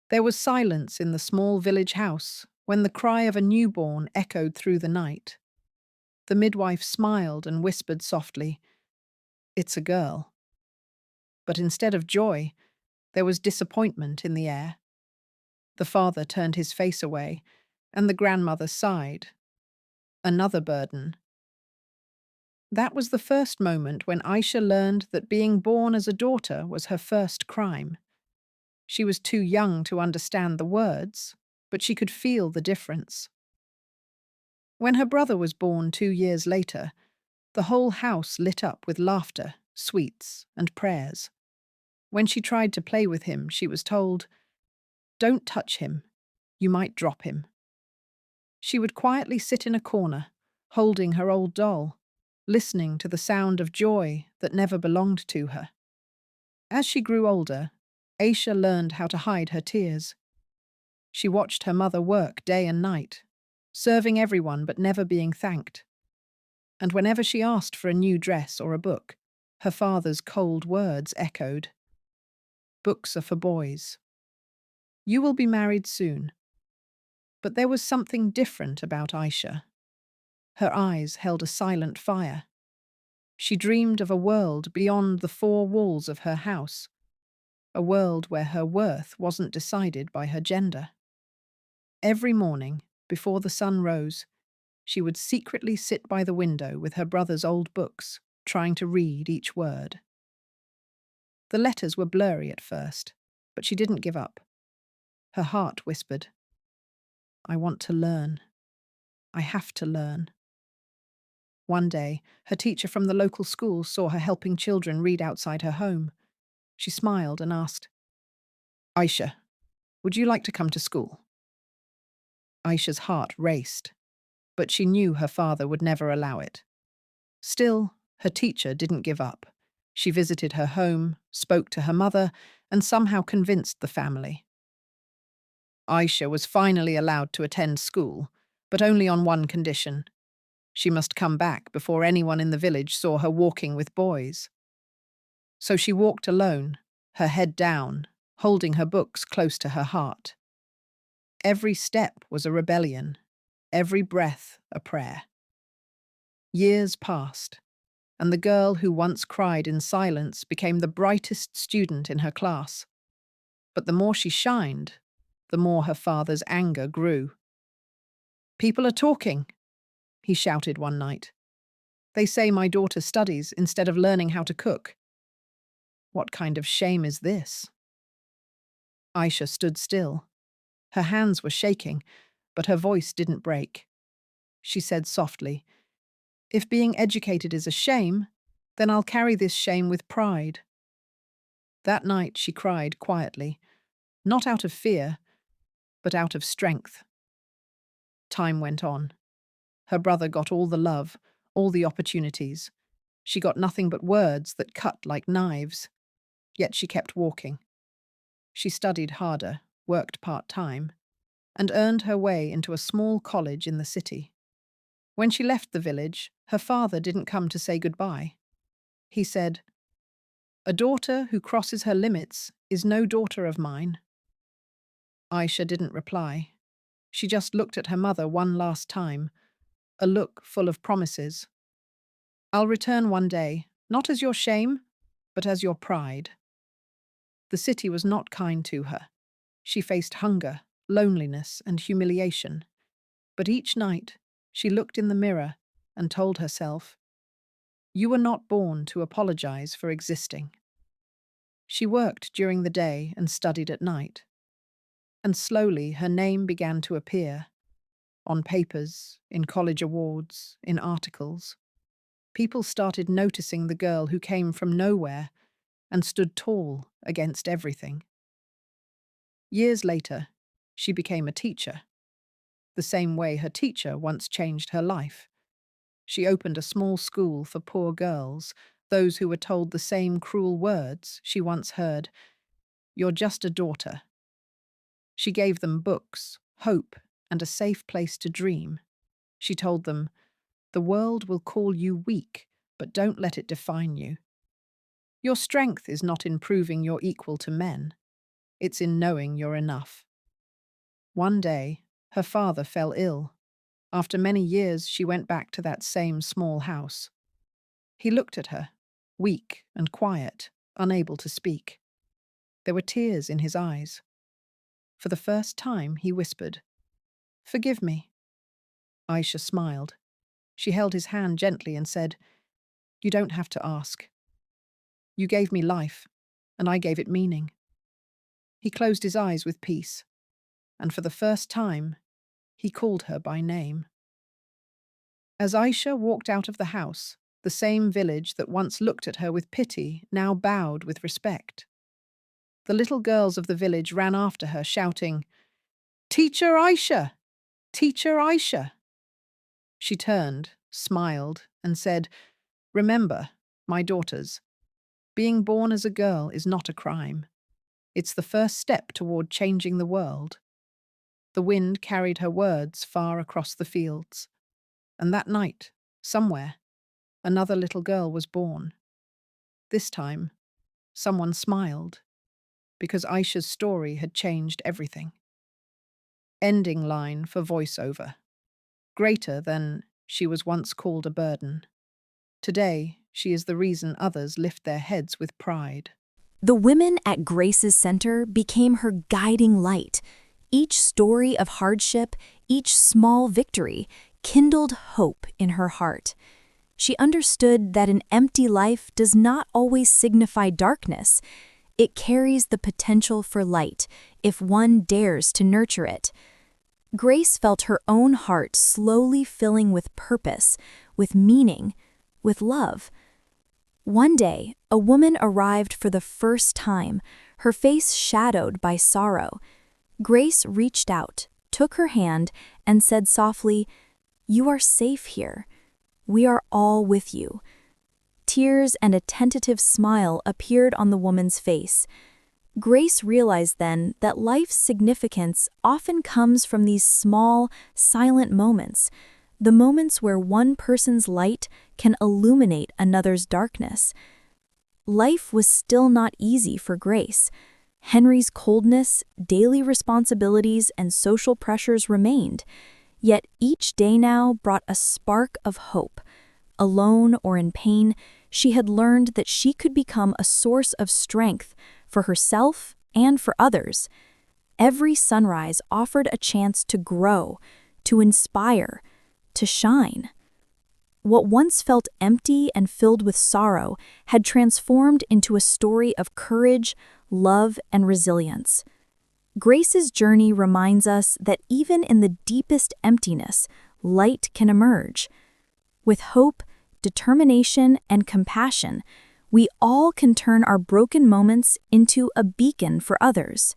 There was silence in the small village house when the cry of a newborn echoed through the night. The midwife smiled and whispered softly, "It's a girl." But instead of joy, there was disappointment in the air. The father turned his face away, and the grandmother sighed. Another burden. That was the first moment when Aisha learned that being born as a daughter was her first crime. She was too young to understand the words, but she could feel the difference. When her brother was born 2 years later, the whole house lit up with laughter, sweets, and prayers. When she tried to play with him, she was told, "Don't touch him. You might drop him." She would quietly sit in a corner, holding her old doll, listening to the sound of joy that never belonged to her. As she grew older, Aisha learned how to hide her tears. She watched her mother work day and night, serving everyone but never being thanked. And whenever she asked for a new dress or a book, her father's cold words echoed, "Books are for boys. You will be married soon." But there was something different about Aisha. Her eyes held a silent fire. She dreamed of a world beyond the four walls of her house, a world where her worth wasn't decided by her gender. Every morning, before the sun rose, she would secretly sit by the window with her brother's old books, trying to read each word. The letters were blurry at first, but she didn't give up. Her heart whispered, "I want to learn. I have to learn." One day, her teacher from the local school saw her helping children read outside her home. She smiled and asked, "Aisha, would you like to come to school?" Aisha's heart raced, but she knew her father would never allow it. Still, her teacher didn't give up. She visited her home, spoke to her mother, and somehow convinced the family. Aisha was finally allowed to attend school, but only on one condition. She must come back before anyone in the village saw her walking with boys. So she walked alone, her head down, holding her books close to her heart. Every step was a rebellion, every breath a prayer. Years passed, and the girl who once cried in silence became the brightest student in her class. But the more she shined, the more her father's anger grew. "People are talking," he shouted one night. "They say my daughter studies instead of learning how to cook. What kind of shame is this?" Aisha stood still. Her hands were shaking, but her voice didn't break. She said softly, "If being educated is a shame, then I'll carry this shame with pride." That night she cried quietly, not out of fear, but out of strength. Time went on. Her brother got all the love, all the opportunities. She got nothing but words that cut like knives. Yet she kept walking. She studied harder, worked part-time, and earned her way into a small college in the city. When she left the village, her father didn't come to say goodbye. He said, "A daughter who crosses her limits is no daughter of mine." Aisha didn't reply. She just looked at her mother one last time, a look full of promises. "I'll return one day, not as your shame, but as your pride." The city was not kind to her. She faced hunger, loneliness, and humiliation. But each night, she looked in the mirror and told herself, "You were not born to apologize for existing." She worked during the day and studied at night. And slowly her name began to appear. On papers, in college awards, in articles. People started noticing the girl who came from nowhere and stood tall against everything. Years later, she became a teacher, the same way her teacher once changed her life. She opened a small school for poor girls, those who were told the same cruel words she once heard, "You're just a daughter." She gave them books, hope, and a safe place to dream. She told them, "The world will call you weak, but don't let it define you. Your strength is not in proving you're equal to men. It's in knowing you're enough. One day, her father fell ill. After many years, she went back to that same small house. He looked at her, weak and quiet, unable to speak. There were tears in his eyes. For the first time, he whispered, "Forgive me." Aisha smiled. She held his hand gently and said, "You don't have to ask. You gave me life, and I gave it meaning." He closed his eyes with peace, and for the first time, he called her by name. As Aisha walked out of the house, the same village that once looked at her with pity now bowed with respect. The little girls of the village ran after her, shouting, "Teacher Aisha! Teacher Aisha!" She turned, smiled, and said, "Remember, my daughters, being born as a girl is not a crime. It's the first step toward changing the world." The wind carried her words far across the fields. And that night, somewhere, another little girl was born. This time, someone smiled, because Aisha's story had changed everything. Ending line for voiceover. Greater than she was once called a burden. Today, she is the reason others lift their heads with pride. The women at Grace's center became her guiding light. Each story of hardship, each small victory, kindled hope in her heart. She understood that an empty life does not always signify darkness. It carries the potential for light if one dares to nurture it. Grace felt her own heart slowly filling with purpose, with meaning, with love. One day, a woman arrived for the first time, her face shadowed by sorrow. Grace reached out, took her hand, and said softly, "You are safe here. We are all with you." Tears and a tentative smile appeared on the woman's face. Grace realized then that life's significance often comes from these small, silent moments, the moments where one person's light can illuminate another's darkness. Life was still not easy for Grace. Henry's coldness, daily responsibilities, and social pressures remained. Yet each day now brought a spark of hope. Alone or in pain, she had learned that she could become a source of strength for herself and for others. Every sunrise offered a chance to grow, to inspire, to shine. What once felt empty and filled with sorrow had transformed into a story of courage, love, and resilience. Grace's journey reminds us that even in the deepest emptiness, light can emerge. With hope, determination, and compassion, we all can turn our broken moments into a beacon for others.